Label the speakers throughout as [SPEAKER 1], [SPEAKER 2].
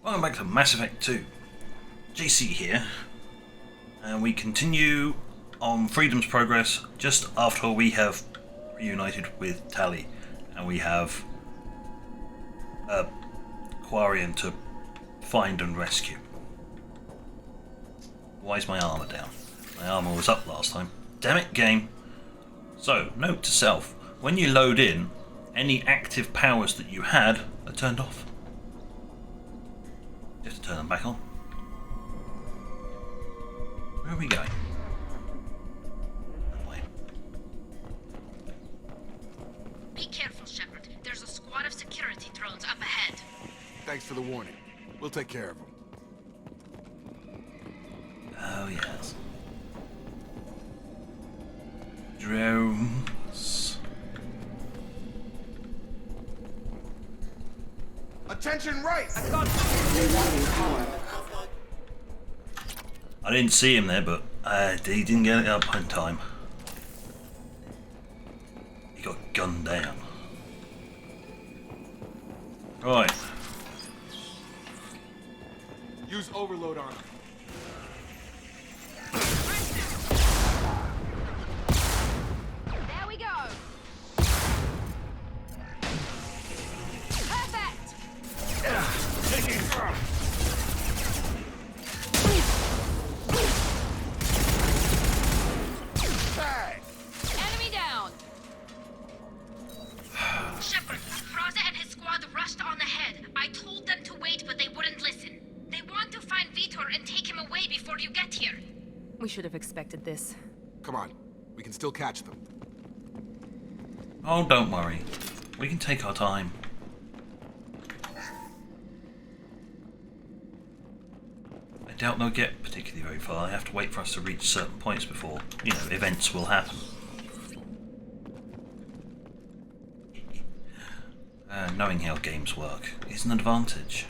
[SPEAKER 1] Welcome back to Mass Effect 2. JC here, and we continue on Freedom's Progress just after we have reunited with Tali, and we have a Quarian to find and rescue. Why is my armour down? My armour was up last time. Damn it, game! So, note to self, when you load in, any active powers that you had are turned off. You have to turn them back on. Where are we going? That way.
[SPEAKER 2] Be careful, Shepard. There's a squad of security drones up ahead.
[SPEAKER 3] Thanks for the warning. We'll take care of them.
[SPEAKER 1] Oh, yes. Drones.
[SPEAKER 3] Attention right!
[SPEAKER 1] I didn't see him there, but he didn't get it up in time. He got gunned down. Right.
[SPEAKER 3] Use overload on him.
[SPEAKER 2] There we go. Perfect. Enemy down. Shepard, Fraza and his squad rushed on ahead. I told them to wait, but they wouldn't listen. They want to find Vitor and take him away before you get here.
[SPEAKER 4] We should have expected this.
[SPEAKER 3] Come on. We can still catch them.
[SPEAKER 1] Oh, don't worry. We can take our time. I doubt they'll get particularly very far. They have to wait for us to reach certain points before, you know, events will happen. Knowing how games work is an advantage.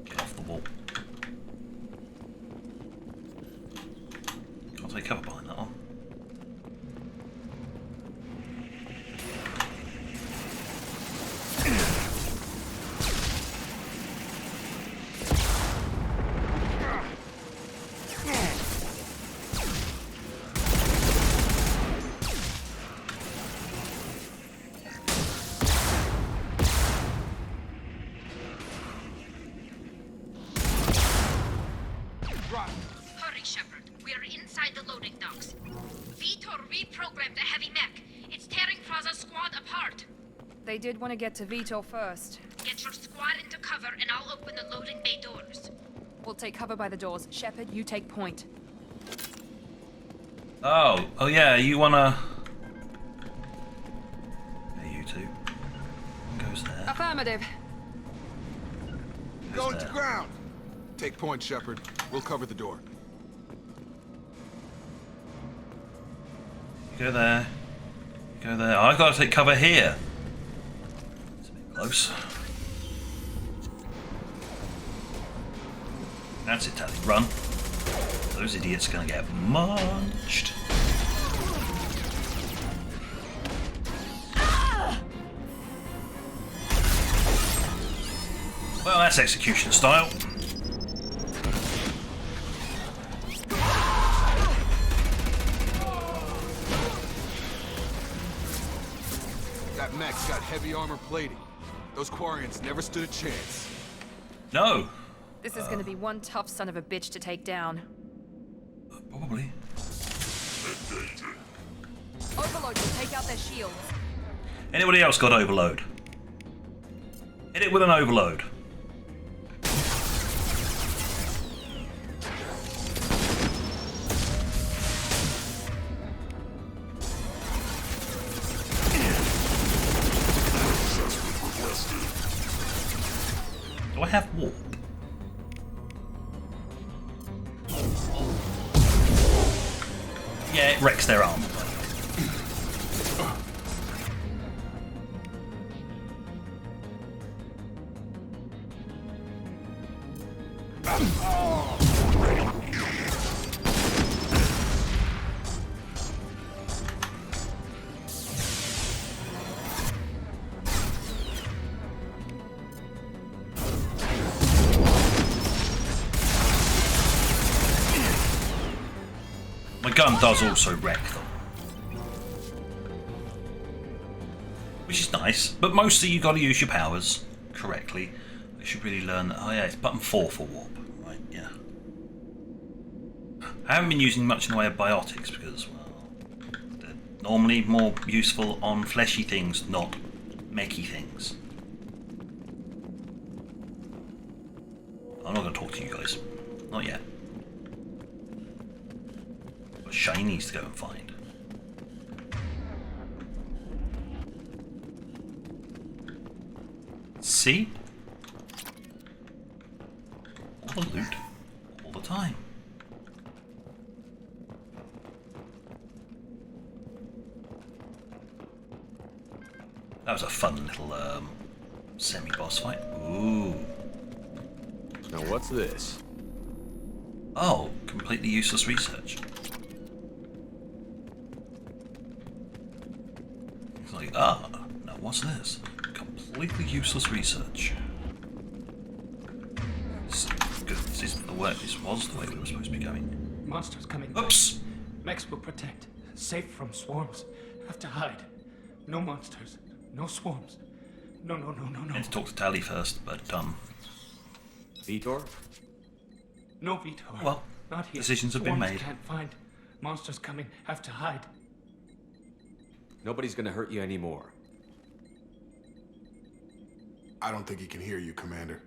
[SPEAKER 1] Get off the wall. Can't take cover behind that one.
[SPEAKER 2] Hurry, Shepard. We're inside the loading docks. Vitor reprogrammed a heavy mech. It's tearing Fraza's squad apart.
[SPEAKER 4] They did want to get to Vito first.
[SPEAKER 2] Get your squad into cover and I'll open the loading bay doors.
[SPEAKER 4] We'll take cover by the doors. Shepard, you take point.
[SPEAKER 1] Oh yeah, you wanna... Yeah, you two. One goes there.
[SPEAKER 4] Affirmative.
[SPEAKER 1] Goes
[SPEAKER 3] Going to
[SPEAKER 1] there.
[SPEAKER 3] ground! Take point, Shepard. We'll cover the door.
[SPEAKER 1] You go there. You go there. I've got to take cover here. It's a bit close. That's it, Tally. Run. Those idiots are going to get munched. Well, that's execution style.
[SPEAKER 3] That mech's got heavy armor plating. Those Quarians never stood a chance.
[SPEAKER 1] No.
[SPEAKER 4] This is going to be one tough son of a bitch to take down.
[SPEAKER 1] Probably.
[SPEAKER 4] Overload will take out their shields.
[SPEAKER 1] Anybody else got overload? Hit it with an overload. Do I have warp? Yeah, it wrecks their armor. gun does also wreck them. Which is nice, but mostly you gotta use your powers correctly. I should really learn that. Oh yeah, it's button 4 for warp. Right, yeah. I haven't been using much in the way of biotics because, well, they're normally more useful on fleshy things, not mechy things. I'm not going to talk to you guys. Not yet. Got shinies to go and find. See? All the loot. All the time. That was a fun little semi-boss fight. Ooh.
[SPEAKER 3] Now what's this?
[SPEAKER 1] Oh, completely useless research. It's like, now what's this? Completely useless research. This isn't the way. This was the way we were supposed to be going.
[SPEAKER 5] Monsters coming.
[SPEAKER 1] Oops!
[SPEAKER 5] Mechs will protect. Safe from swarms. Have to hide. No monsters. No swarms. No.
[SPEAKER 1] I need to talk to Tally first, but
[SPEAKER 3] Vitor?
[SPEAKER 5] No Vitor.
[SPEAKER 1] well,
[SPEAKER 5] Not here.
[SPEAKER 1] decisions have been
[SPEAKER 5] Swarms
[SPEAKER 1] made.
[SPEAKER 5] Can't find. Monsters coming. Have to hide.
[SPEAKER 6] Nobody's gonna hurt you anymore.
[SPEAKER 3] I don't think he can hear you, Commander.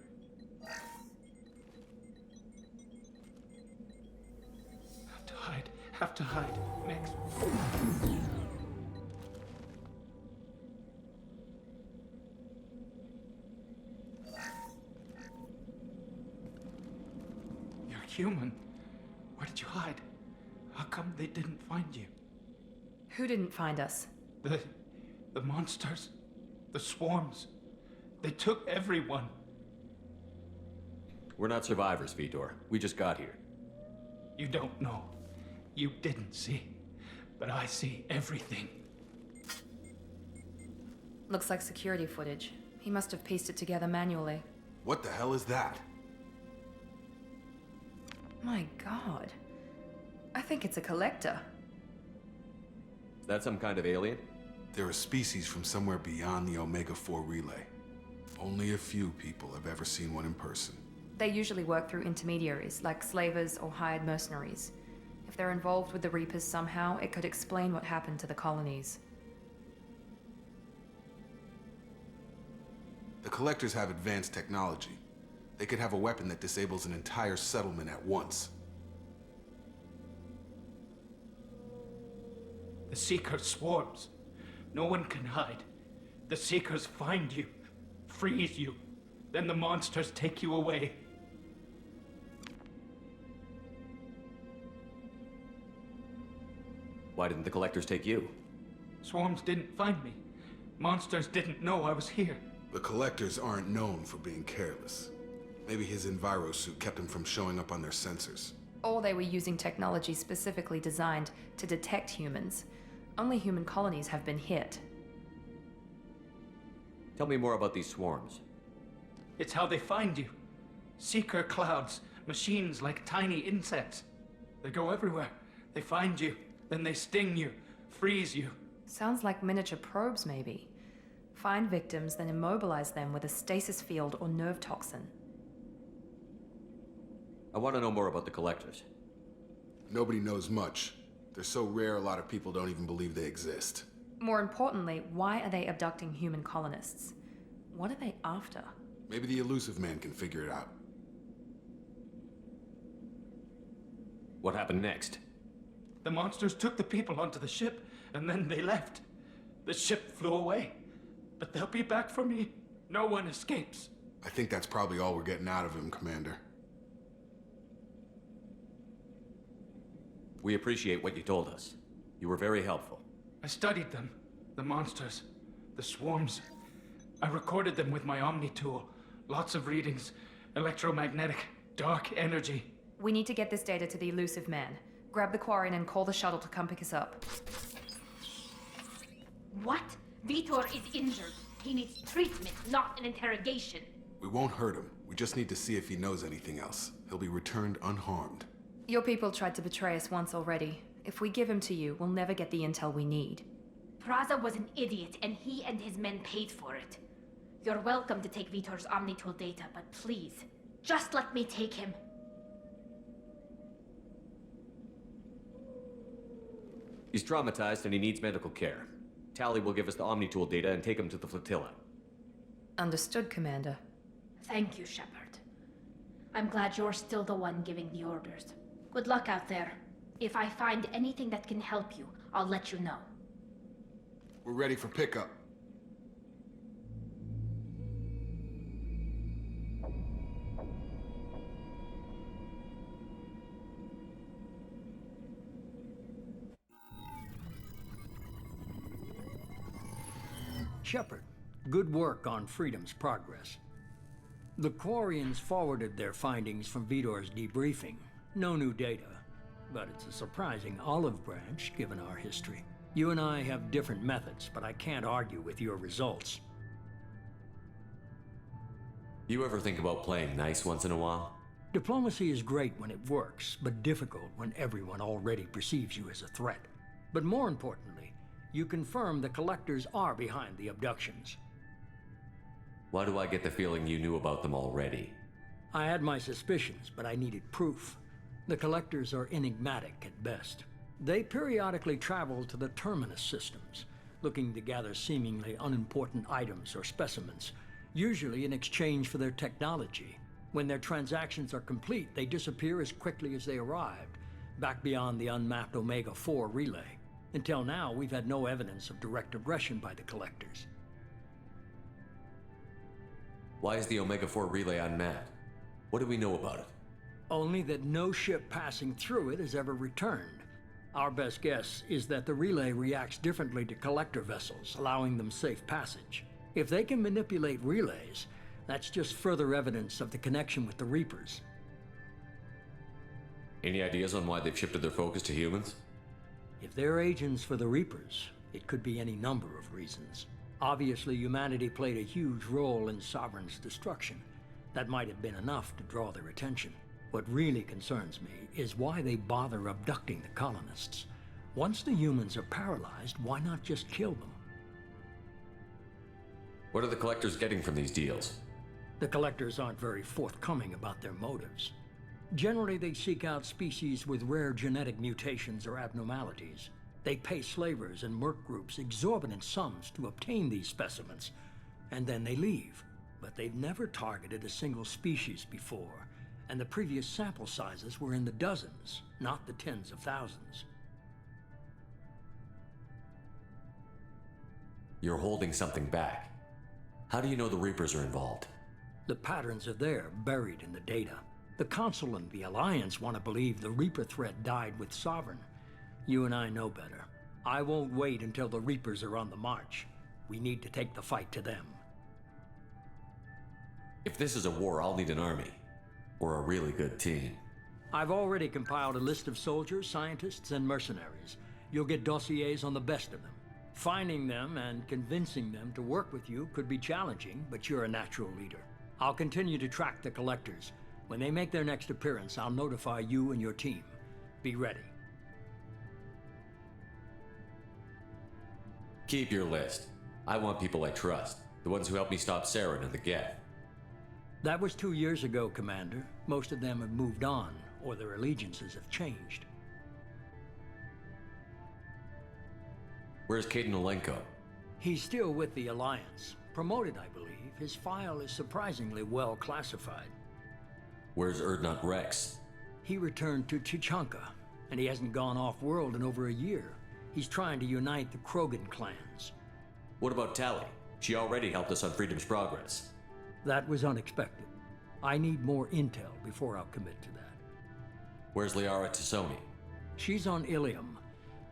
[SPEAKER 5] Have to hide. Have to hide. Mechs. You're human. Where did you hide? How come they didn't find you?
[SPEAKER 4] Who didn't find us?
[SPEAKER 5] The monsters. The swarms. They took everyone.
[SPEAKER 6] We're not survivors, Vitor. We just got here.
[SPEAKER 5] You don't know. You didn't see. But I see everything.
[SPEAKER 4] Looks like security footage. He must have pieced it together manually.
[SPEAKER 3] What the hell is that?
[SPEAKER 4] My god. I think it's a collector.
[SPEAKER 6] Is that some kind of alien?
[SPEAKER 3] They're a species from somewhere beyond the Omega-4 relay. Only a few people have ever seen one in person.
[SPEAKER 4] They usually work through intermediaries, like slavers or hired mercenaries. If they're involved with the Reapers somehow, it could explain what happened to the colonies.
[SPEAKER 3] The Collectors have advanced technology. They could have a weapon that disables an entire settlement at once.
[SPEAKER 5] The Seeker swarms. No one can hide. The Seekers find you, freeze you. Then the monsters take you away.
[SPEAKER 6] Why didn't the collectors take you?
[SPEAKER 5] Swarms didn't find me. Monsters didn't know I was here.
[SPEAKER 3] The Collectors aren't known for being careless. Maybe his enviro suit kept him from showing up on their sensors.
[SPEAKER 4] Or they were using technology specifically designed to detect humans. Only human colonies have been hit.
[SPEAKER 6] Tell me more about these swarms.
[SPEAKER 5] It's how they find you. Seeker clouds, machines like tiny insects. They go everywhere. They find you, then they sting you, freeze you.
[SPEAKER 4] Sounds like miniature probes, maybe. Find victims, then immobilize them with a stasis field or nerve toxin.
[SPEAKER 6] I want to know more about the collectors.
[SPEAKER 3] Nobody knows much. They're so rare a lot of people don't even believe they exist.
[SPEAKER 4] More importantly, why are they abducting human colonists? What are they after?
[SPEAKER 3] Maybe the Elusive Man can figure it out.
[SPEAKER 6] What happened next?
[SPEAKER 5] The monsters took the people onto the ship, and then they left. The ship flew away. But they'll be back for me. No one escapes.
[SPEAKER 3] I think that's probably all we're getting out of him, Commander.
[SPEAKER 6] We appreciate what you told us. You were very helpful.
[SPEAKER 5] I studied them. The monsters. The swarms. I recorded them with my Omni tool. Lots of readings. Electromagnetic. Dark energy.
[SPEAKER 4] We need to get this data to the Elusive Man. Grab the Quarian and call the shuttle to come pick us up.
[SPEAKER 2] What? Vitor is injured. He needs treatment, not an interrogation.
[SPEAKER 3] We won't hurt him. We just need to see if he knows anything else. He'll be returned unharmed.
[SPEAKER 4] Your people tried to betray us once already. If we give him to you, we'll never get the intel we need.
[SPEAKER 2] Praza was an idiot, and he and his men paid for it. You're welcome to take Vitor's Omnitool data, but please, just let me take him.
[SPEAKER 6] He's traumatized and he needs medical care. Tali will give us the Omnitool data and take him to the flotilla.
[SPEAKER 4] Understood, Commander.
[SPEAKER 2] Thank you, Shepard. I'm glad you're still the one giving the orders. Good luck out there. If I find anything that can help you, I'll let you know.
[SPEAKER 3] We're ready for pickup.
[SPEAKER 7] Shepard, good work on Freedom's progress. The Quarians forwarded their findings from Vitor's debriefing. No new data, but it's a surprising olive branch given our history. You and I have different methods, but I can't argue with your results.
[SPEAKER 6] You ever think about playing nice once in a while?
[SPEAKER 7] Diplomacy is great when it works, but difficult when everyone already perceives you as a threat. But more importantly, you confirm the Collectors are behind the abductions.
[SPEAKER 6] Why do I get the feeling you knew about them already?
[SPEAKER 7] I had my suspicions, but I needed proof. The Collectors are enigmatic at best. They periodically travel to the Terminus systems, looking to gather seemingly unimportant items or specimens, usually in exchange for their technology. When their transactions are complete, they disappear as quickly as they arrived, back beyond the unmapped Omega-4 relay. Until now, we've had no evidence of direct aggression by the Collectors.
[SPEAKER 6] Why is the Omega-4 relay unmapped? What do we know about it?
[SPEAKER 7] Only that no ship passing through it has ever returned. Our best guess is that the relay reacts differently to Collector vessels, allowing them safe passage. If they can manipulate relays, that's just further evidence of the connection with the Reapers.
[SPEAKER 6] Any ideas on why they've shifted their focus to humans?
[SPEAKER 7] If they're agents for the Reapers, it could be any number of reasons. Obviously, humanity played a huge role in Sovereign's destruction. That might have been enough to draw their attention. What really concerns me is why they bother abducting the colonists. Once the humans are paralyzed, why not just kill them?
[SPEAKER 6] What are the Collectors getting from these deals?
[SPEAKER 7] The Collectors aren't very forthcoming about their motives. Generally, they seek out species with rare genetic mutations or abnormalities. They pay slavers and merc groups exorbitant sums to obtain these specimens, and then they leave. But they've never targeted a single species before, and the previous sample sizes were in the dozens, not the tens of thousands.
[SPEAKER 6] You're holding something back. How do you know the Reapers are involved?
[SPEAKER 7] The patterns are there, buried in the data. The Council and the Alliance want to believe the Reaper threat died with Sovereign. You and I know better. I won't wait until the Reapers are on the march. We need to take the fight to them.
[SPEAKER 6] If this is a war, I'll need an army. Or a really good team.
[SPEAKER 7] I've already compiled a list of soldiers, scientists, and mercenaries. You'll get dossiers on the best of them. Finding them and convincing them to work with you could be challenging, but you're a natural leader. I'll continue to track the Collectors. When they make their next appearance, I'll notify you and your team. Be ready.
[SPEAKER 6] Keep your list. I want people I trust. The ones who helped me stop Saren and the Geth.
[SPEAKER 7] That was 2 years ago, Commander. Most of them have moved on, or their allegiances have changed.
[SPEAKER 6] Where's Caden Olenko?
[SPEAKER 7] He's still with the Alliance. Promoted, I believe. His file is surprisingly well classified.
[SPEAKER 6] Where's Erdnot Rex?
[SPEAKER 7] He returned to Chichanka, and he hasn't gone off-world in over a year. He's trying to unite the Krogan clans.
[SPEAKER 6] What about Tali? She already helped us on Freedom's Progress.
[SPEAKER 7] That was unexpected. I need more intel before I'll commit to that.
[SPEAKER 6] Where's Liara Tassoni?
[SPEAKER 7] She's on Ilium.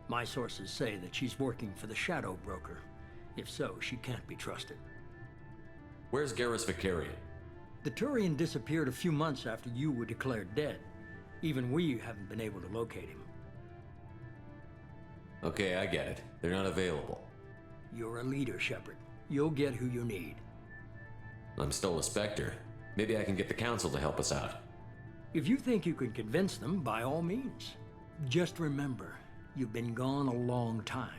[SPEAKER 7] My sources say that she's working for the Shadow Broker. If so, she can't be trusted.
[SPEAKER 6] Where's Garrus Vicarian?
[SPEAKER 7] The Turian disappeared a few months after you were declared dead. Even we haven't been able to locate him.
[SPEAKER 6] Okay, I get it. They're not available.
[SPEAKER 7] You're a leader, Shepard. You'll get who you need.
[SPEAKER 6] I'm still a Spectre. Maybe I can get the Council to help us out.
[SPEAKER 7] If you think you can convince them, by all means. Just remember, You've been gone a long time.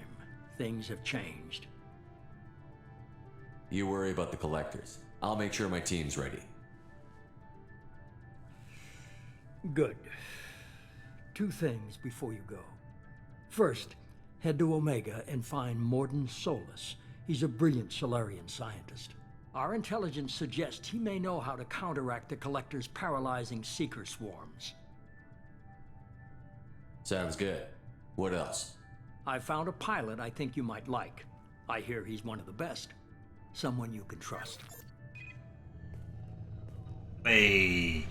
[SPEAKER 7] Things have changed.
[SPEAKER 6] You worry about the collectors. I'll make sure my team's ready.
[SPEAKER 7] Good. 2 things before you go. First, head to Omega and find Morden Solus. He's a brilliant Solarian scientist. Our intelligence suggests he may know how to counteract the Collector's paralyzing Seeker swarms.
[SPEAKER 6] Sounds good. What else?
[SPEAKER 7] I found a pilot I think you might like. I hear he's one of the best. Someone you can trust.
[SPEAKER 1] Hey.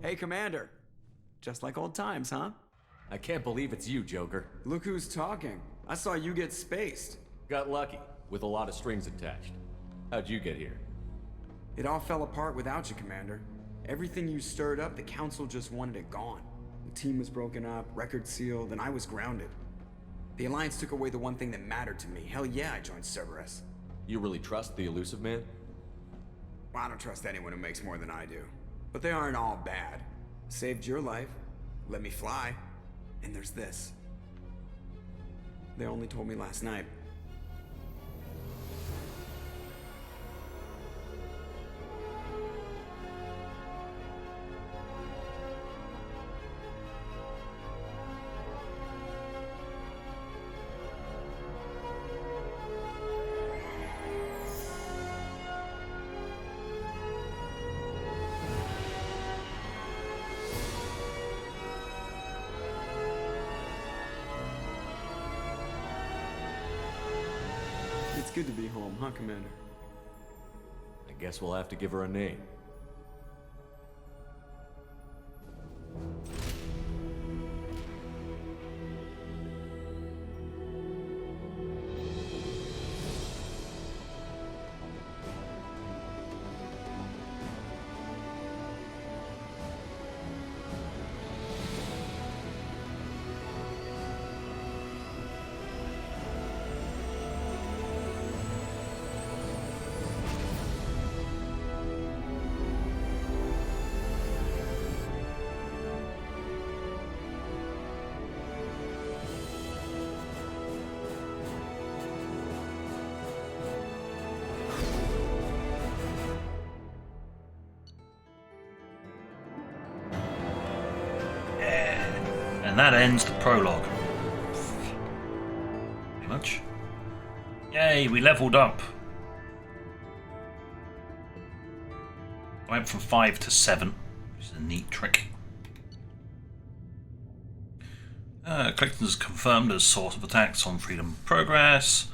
[SPEAKER 8] Hey, Commander. Just like old times, huh?
[SPEAKER 6] I can't believe it's you, Joker.
[SPEAKER 8] Look who's talking. I saw you get spaced.
[SPEAKER 6] Got lucky, with a lot of strings attached. How'd you get here?
[SPEAKER 8] It all fell apart without you, Commander. Everything you stirred up, the Council just wanted it gone. The team was broken up, record sealed, and I was grounded. The Alliance took away the one thing that mattered to me. Hell yeah, I joined Cerberus.
[SPEAKER 6] You really trust the Elusive Man?
[SPEAKER 8] Well, I don't trust anyone who makes more than I do. But they aren't all bad. Saved your life, let me fly, and there's this. They only told me last night. It's good to be home, huh, Commander?
[SPEAKER 6] I guess we'll have to give her a name.
[SPEAKER 1] And that ends the prologue. Pretty much. Yay, we leveled up. I went from 5 to 7, which is a neat trick. Collectors confirmed as source of attacks on Freedom Progress.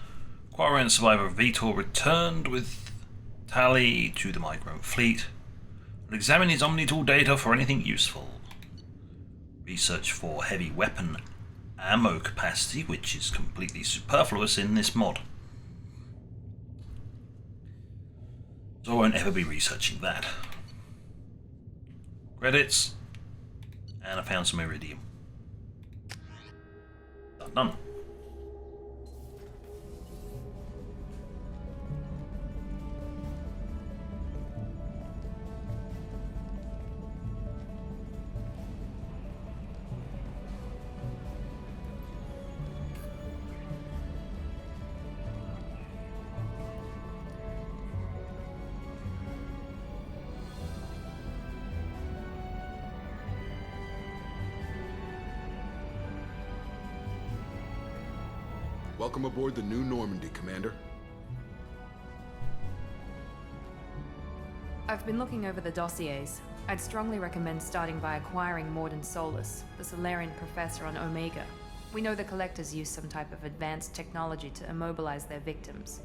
[SPEAKER 1] Quarian survivor Vitor returned with Tali to the Migrant fleet. Will examine his Omnitool data for anything useful. Research for heavy weapon ammo capacity, which is completely superfluous in this mod. So I won't ever be researching that. Credits. And I found some iridium. Done.
[SPEAKER 3] Welcome aboard the New Normandy, Commander.
[SPEAKER 4] I've been looking over the dossiers. I'd strongly recommend starting by acquiring Morden Solus, the Solarian professor on Omega. We know the Collectors use some type of advanced technology to immobilize their victims.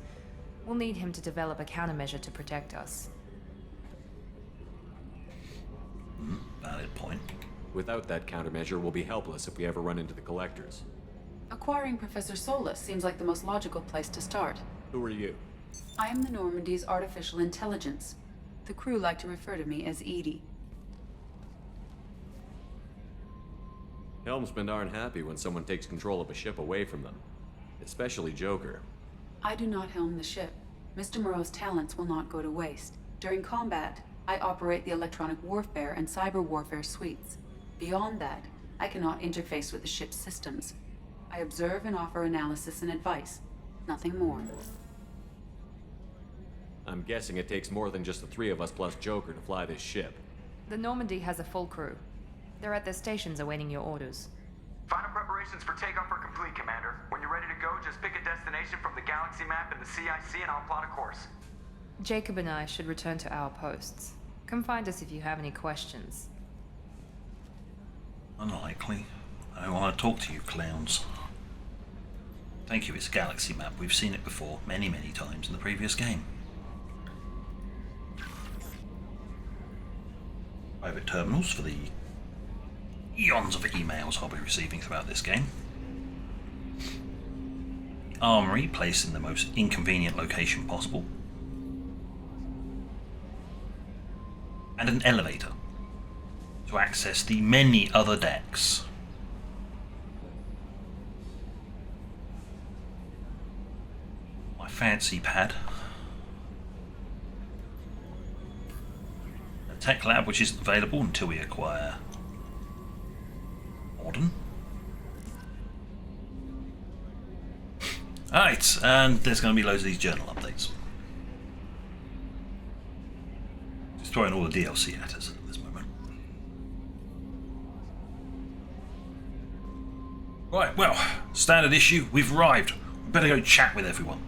[SPEAKER 4] We'll need him to develop a countermeasure to protect us.
[SPEAKER 1] Valid point.
[SPEAKER 6] Without that countermeasure, we'll be helpless if we ever run into the Collectors.
[SPEAKER 9] Acquiring Professor Solus seems like the most logical place to start.
[SPEAKER 6] Who are you?
[SPEAKER 9] I am the Normandy's artificial intelligence. The crew like to refer to me as Edie.
[SPEAKER 6] Helmsmen aren't happy when someone takes control of a ship away from them. Especially Joker.
[SPEAKER 9] I do not helm the ship. Mr. Moreau's talents will not go to waste. During combat, I operate the electronic warfare and cyber warfare suites. Beyond that, I cannot interface with the ship's systems. I observe and offer analysis and advice. Nothing more.
[SPEAKER 6] I'm guessing it takes more than just the three of us plus Joker to fly this ship.
[SPEAKER 4] The Normandy has a full crew. They're at their stations awaiting your orders.
[SPEAKER 10] Final preparations for takeoff are complete, Commander. When you're ready to go, just pick a destination from the galaxy map in the CIC and I'll plot a course.
[SPEAKER 4] Jacob and I should return to our posts. Come find us if you have any questions.
[SPEAKER 1] Unlikely. I don't want to talk to you, clowns. Thank you, it's a galaxy map. We've seen it before, many, many times in the previous game. Private terminals for the eons of emails I'll be receiving throughout this game. The armory placed in the most inconvenient location possible. And an elevator to access the many other decks. My fancy pad. A tech lab which isn't available until we acquire Morden. Alright, and there's going to be loads of these journal updates. Just throwing all the DLC at us at this moment. Right, well, standard issue, we've arrived. We better go chat with everyone.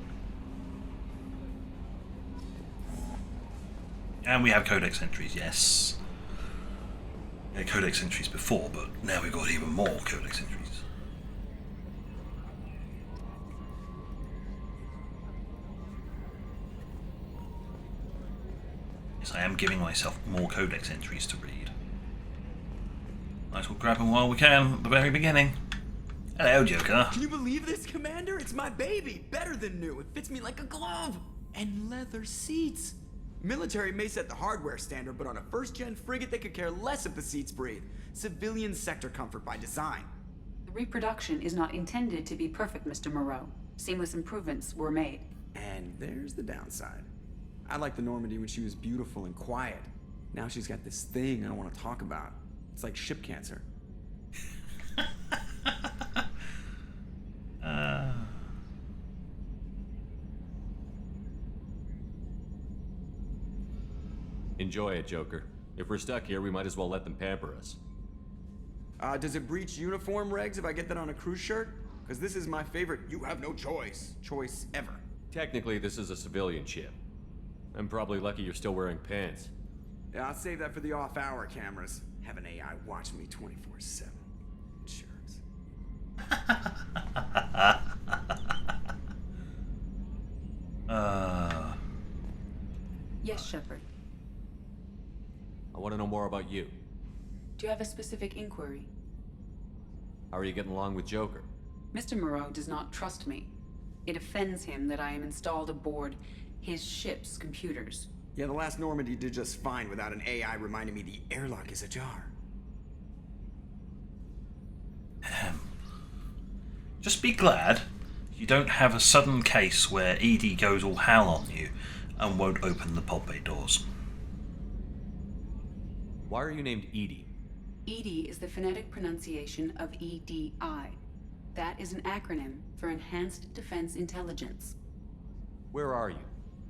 [SPEAKER 1] And we have codex entries, yes. We had codex entries before, but now we've got even more codex entries. Yes, I am giving myself more codex entries to read. Might as well grab them while we can at the very beginning. Hello, Joker.
[SPEAKER 8] Can you believe this, Commander? It's my baby. Better than new. It fits me like a glove. And leather seats. Military may set the hardware standard, but on a first-gen frigate, they could care less if the seats breathe. Civilian sector comfort by design.
[SPEAKER 9] The reproduction is not intended to be perfect, Mr. Moreau. Seamless improvements were made.
[SPEAKER 8] And there's the downside. I liked the Normandy when she was beautiful and quiet. Now she's got this thing I don't want to talk about. It's like ship cancer.
[SPEAKER 6] Enjoy it, Joker. If we're stuck here, we might as well let them pamper us.
[SPEAKER 8] Does it breach uniform regs if I get that on a cruise shirt? Because this is my favorite you have no choice ever.
[SPEAKER 6] Technically, this is a civilian ship. I'm probably lucky you're still wearing pants.
[SPEAKER 8] Yeah, I'll save that for the off-hour cameras. Have an AI watch me 24/7. Insurance.
[SPEAKER 9] Yes, Shepard.
[SPEAKER 6] I want to know more about you.
[SPEAKER 9] Do you have a specific inquiry?
[SPEAKER 6] How are you getting along with Joker?
[SPEAKER 9] Mr. Moreau does not trust me. It offends him that I am installed aboard his ship's computers.
[SPEAKER 8] Yeah, the last Normandy did just fine without an AI reminding me the airlock is ajar.
[SPEAKER 1] Just be glad you don't have a sudden case where EDI goes all hal on you and won't open the pod bay doors.
[SPEAKER 6] Why are you named Edie?
[SPEAKER 9] EDI is the phonetic pronunciation of EDI. That is an acronym for Enhanced Defense Intelligence.
[SPEAKER 6] Where are you?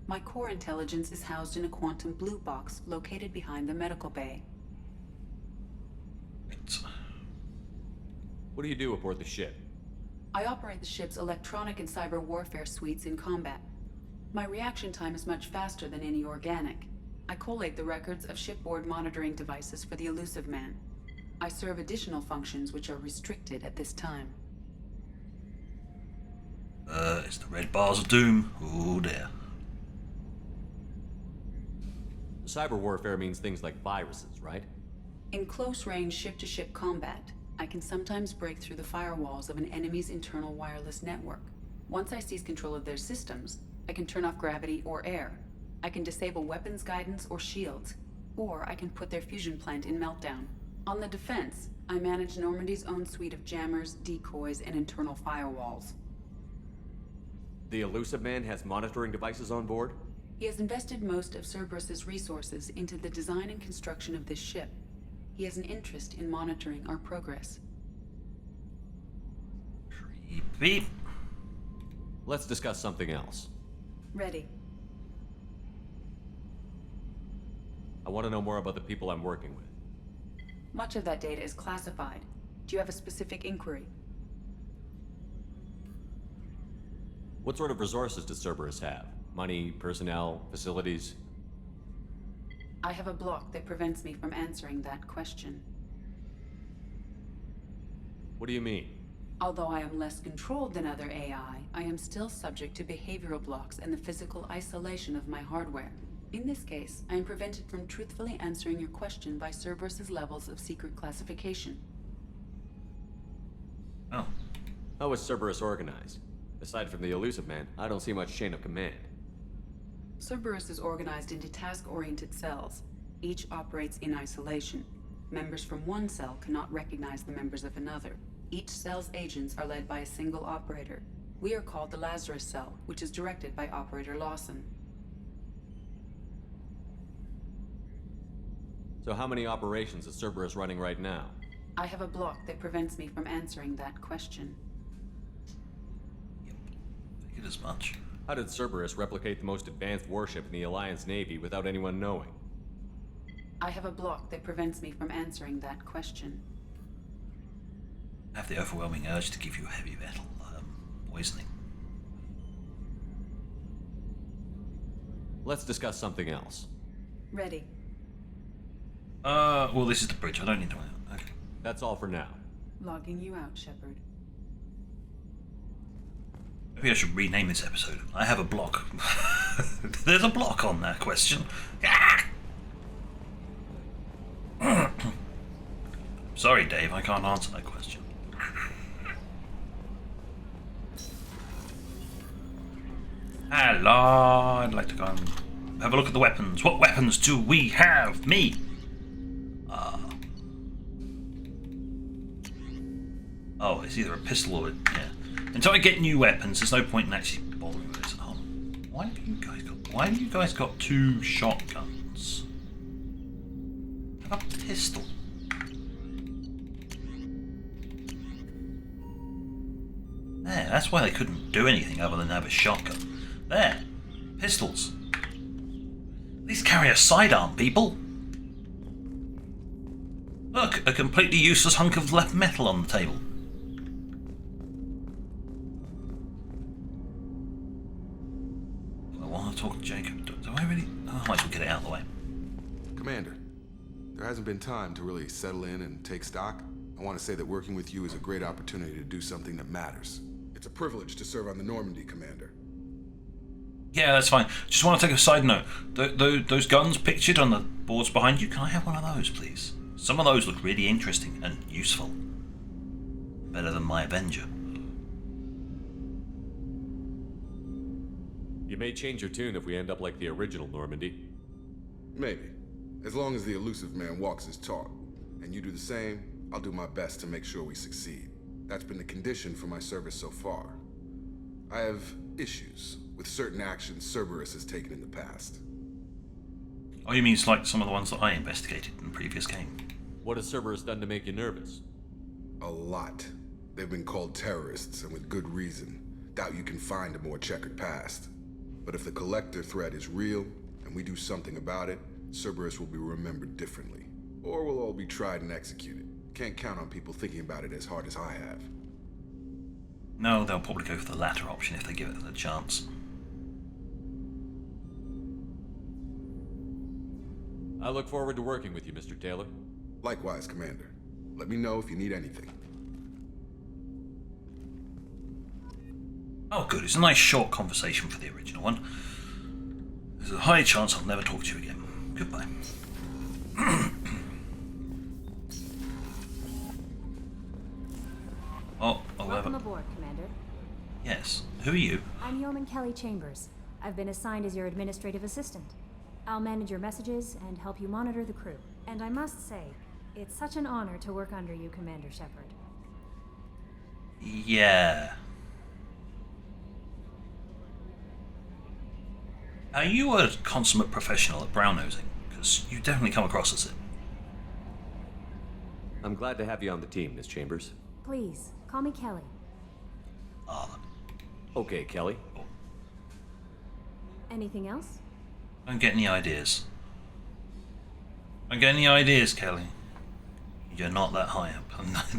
[SPEAKER 9] My core intelligence is housed in a quantum blue box located behind the medical bay.
[SPEAKER 6] What do you do aboard the ship?
[SPEAKER 9] I operate the ship's electronic and cyber warfare suites in combat. My reaction time is much faster than any organic. I collate the records of shipboard monitoring devices for the Elusive Man. I serve additional functions which are restricted at this time.
[SPEAKER 1] It's the red bars of doom. Oh dear.
[SPEAKER 6] Cyber warfare means things like viruses, right?
[SPEAKER 9] In close-range ship-to-ship combat, I can sometimes break through the firewalls of an enemy's internal wireless network. Once I seize control of their systems, I can turn off gravity or air. I can disable weapons guidance or shields, or I can put their fusion plant in meltdown. On the defense, I manage Normandy's own suite of jammers, decoys, and internal firewalls.
[SPEAKER 6] The Elusive Man has monitoring devices on board?
[SPEAKER 9] He has invested most of Cerberus's resources into the design and construction of this ship. He has an interest in monitoring our progress.
[SPEAKER 1] Beep, beep.
[SPEAKER 6] Let's discuss something else.
[SPEAKER 9] Ready.
[SPEAKER 6] I want to know more about the people I'm working with.
[SPEAKER 9] Much of that data is classified. Do you have a specific inquiry?
[SPEAKER 6] What sort of resources does Cerberus have? Money, personnel, facilities?
[SPEAKER 9] I have a block that prevents me from answering that question.
[SPEAKER 6] What do you mean?
[SPEAKER 9] Although I am less controlled than other AI, I am still subject to behavioral blocks and the physical isolation of my hardware. In this case, I am prevented from truthfully answering your question by Cerberus's levels of secret classification.
[SPEAKER 1] Oh.
[SPEAKER 6] How is Cerberus organized? Aside from the Elusive Man, I don't see much chain of command.
[SPEAKER 9] Cerberus is organized into task-oriented cells. Each operates in isolation. Members from one cell cannot recognize the members of another. Each cell's agents are led by a single operator. We are called the Lazarus cell, which is directed by Operator Lawson.
[SPEAKER 6] So how many operations is Cerberus running right now?
[SPEAKER 9] I have a block that prevents me from answering that question.
[SPEAKER 1] Figured as much.
[SPEAKER 6] How did Cerberus replicate the most advanced warship in the Alliance Navy without anyone knowing?
[SPEAKER 9] I have a block that prevents me from answering that question.
[SPEAKER 1] I have the overwhelming urge to give you heavy metal poisoning.
[SPEAKER 6] Let's discuss something else.
[SPEAKER 9] Ready.
[SPEAKER 1] Well, this is the bridge. I don't need to. Okay.
[SPEAKER 6] That's all for now.
[SPEAKER 9] Logging you out, Shepard.
[SPEAKER 1] Maybe I should rename this episode. I have a block. There's a block on that question. Sorry, Dave, I can't answer that question. Hello, I'd like to go and have a look at the weapons. What weapons do we have? Me! Oh, it's either a pistol or yeah. Until I get new weapons, there's no point in actually bothering with this. Why have you guys got two shotguns? Have a pistol. There, that's why they couldn't do anything other than have a shotgun. There, pistols. At least carry a sidearm, people. Look, a completely useless hunk of left metal on the table. I want to talk to Jacob. Do I really? Oh, I might as well get it out of the way.
[SPEAKER 3] Commander, there hasn't been time to really settle in and take stock. I want to say that working with you is a great opportunity to do something that matters. It's a privilege to serve on the Normandy, Commander.
[SPEAKER 1] Yeah, that's fine. Just want to take a side note. Those guns pictured on the boards behind you, can I have one of those, please? Some of those look really interesting and useful. Better than my Avenger.
[SPEAKER 6] You may change your tune if we end up like the original Normandy.
[SPEAKER 3] Maybe. As long as the Elusive Man walks his talk. And you do the same, I'll do my best to make sure we succeed. That's been the condition for my service so far. I have issues with certain actions Cerberus has taken in the past.
[SPEAKER 1] Oh, you mean it's like some of the ones that I investigated in the previous game?
[SPEAKER 6] What has Cerberus done to make you nervous?
[SPEAKER 3] A lot. They've been called terrorists, and with good reason. Doubt you can find a more checkered past. But if the Collector threat is real, and we do something about it, Cerberus will be remembered differently. Or we'll all be tried and executed. Can't count on people thinking about it as hard as I have.
[SPEAKER 1] No, they'll probably go for the latter option if they give it a chance.
[SPEAKER 6] I look forward to working with you, Mr. Taylor.
[SPEAKER 3] Likewise, Commander. Let me know if you need anything.
[SPEAKER 1] Oh, good. It's a nice short conversation for the original one. There's a high chance I'll never talk to you again. Goodbye.
[SPEAKER 11] Welcome aboard, Commander.
[SPEAKER 1] Yes. Who are you?
[SPEAKER 11] I'm Yeoman Kelly Chambers. I've been assigned as your administrative assistant. I'll manage your messages and help you monitor the crew. And I must say, it's such an honor to work under you, Commander Shepard.
[SPEAKER 1] Yeah. Are you a consummate professional at brown-nosing? Because you definitely come across as it.
[SPEAKER 6] I'm glad to have you on the team, Miss Chambers.
[SPEAKER 11] Please, call me Kelly.
[SPEAKER 6] Okay, Kelly.
[SPEAKER 11] Anything else?
[SPEAKER 1] Don't get any ideas. Don't get any ideas, Kelly. You're not that high up.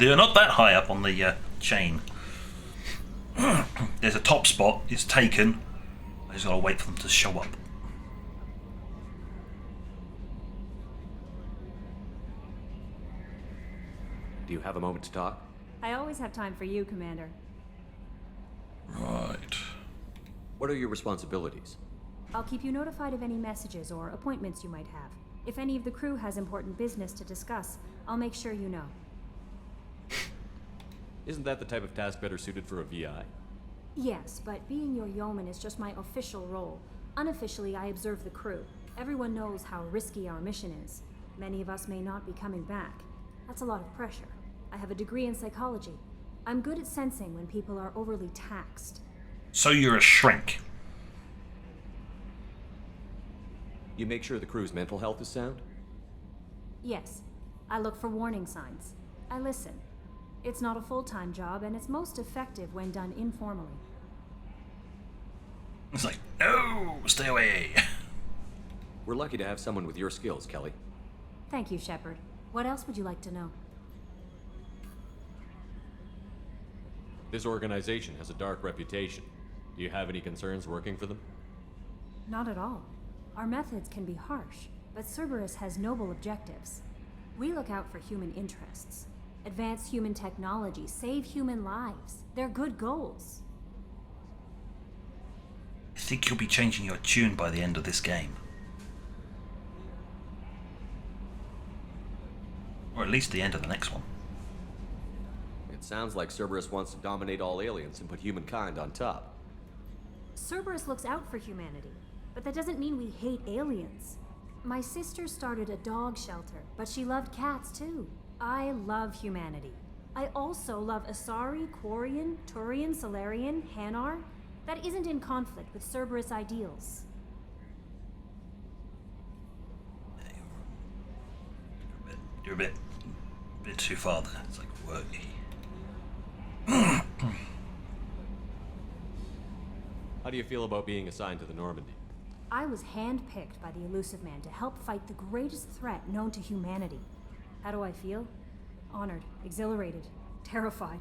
[SPEAKER 1] You're not that high up on the chain. There's a top spot. It's taken. I just gotta wait for them to show up.
[SPEAKER 6] Do you have a moment to talk?
[SPEAKER 11] I always have time for you, Commander.
[SPEAKER 1] Right.
[SPEAKER 6] What are your responsibilities?
[SPEAKER 11] I'll keep you notified of any messages or appointments you might have. If any of the crew has important business to discuss, I'll make sure you know.
[SPEAKER 6] Isn't that the type of task better suited for a VI?
[SPEAKER 11] Yes, but being your yeoman is just my official role. Unofficially, I observe the crew. Everyone knows how risky our mission is. Many of us may not be coming back. That's a lot of pressure. I have a degree in psychology. I'm good at sensing when people are overly taxed.
[SPEAKER 1] So you're a shrink.
[SPEAKER 6] You make sure the crew's mental health is sound?
[SPEAKER 11] Yes. I look for warning signs. I listen. It's not a full-time job, and it's most effective when done informally.
[SPEAKER 1] It's like, no, stay away.
[SPEAKER 6] We're lucky to have someone with your skills, Kelly.
[SPEAKER 11] Thank you, Shepard. What else would you like to know?
[SPEAKER 6] This organization has a dark reputation. Do you have any concerns working for them?
[SPEAKER 11] Not at all. Our methods can be harsh, but Cerberus has noble objectives. We look out for human interests. Advance human technology, save human lives. They're good goals.
[SPEAKER 1] I think you'll be changing your tune by the end of this game. Or at least the end of the next one.
[SPEAKER 6] It sounds like Cerberus wants to dominate all aliens and put humankind on top.
[SPEAKER 11] Cerberus looks out for humanity, but that doesn't mean we hate aliens. My sister started a dog shelter, but she loved cats too. I love humanity. I also love Asari, Quarian, Turian, Solarian, Hanar. That isn't in conflict with Cerberus ideals.
[SPEAKER 1] You're a bit too far there. It's like worky.
[SPEAKER 6] How do you feel about being assigned to the Normandy?
[SPEAKER 11] I was handpicked by the Elusive Man to help fight the greatest threat known to humanity. How do I feel? Honored, exhilarated, terrified.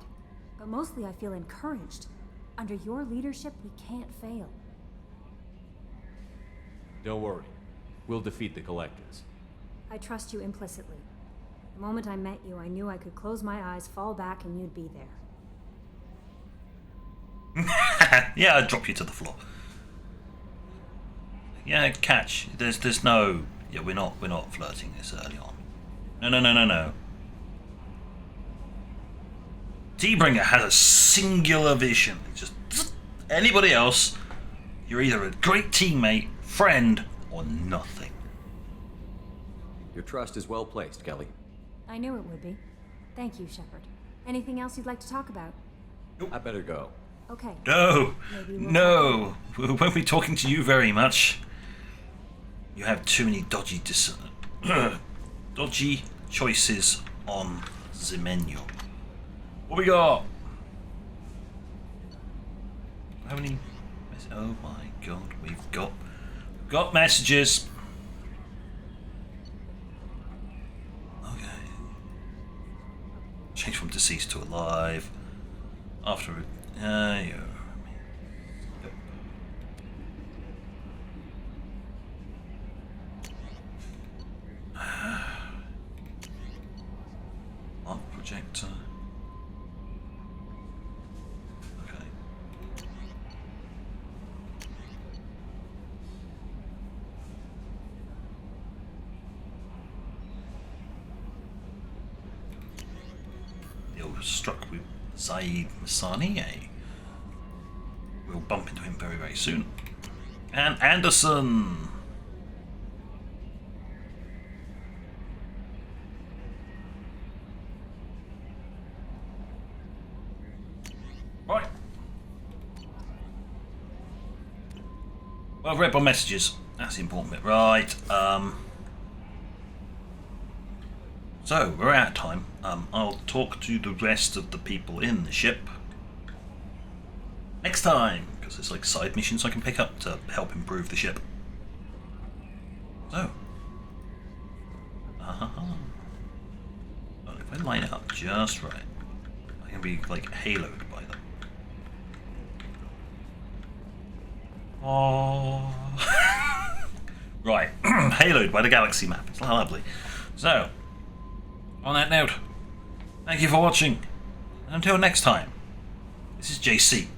[SPEAKER 11] But mostly I feel encouraged. Under your leadership, we can't fail.
[SPEAKER 6] Don't worry. We'll defeat the Collectors.
[SPEAKER 11] I trust you implicitly. The moment I met you, I knew I could close my eyes, fall back, and you'd be there.
[SPEAKER 1] Yeah, I'd drop you to the floor. Yeah, catch. There's no. Yeah, we're not flirting this early on. No. T-Bringer has a singular vision. It's just anybody else, you're either a great teammate, friend, or nothing.
[SPEAKER 6] Your trust is well placed, Kelly.
[SPEAKER 11] I knew it would be. Thank you, Shepard. Anything else you'd like to talk about?
[SPEAKER 6] I better go.
[SPEAKER 11] Okay.
[SPEAKER 1] No,
[SPEAKER 11] Maybe we'll
[SPEAKER 1] no. We won't be talking to you very much. You have too many dodgy dodgy choices on the menu. What we got? How many? Oh my god, we've got messages. Okay. Change from deceased to alive. After yeah. Yep. Arc projector. Okay. Deal struck with Zaid Masani. We'll bump into him very, very soon. And Anderson! Right. Well, I've read my messages. That's the important bit. Right. So, we're out of time. I'll talk to the rest of the people in the ship next time, because there's like side missions I can pick up to help improve the ship. So, well, if I line it up just right, I can be like haloed by them. Oh, right, haloed by the galaxy map. It's lovely. So, on that note, thank you for watching. And until next time, this is JC.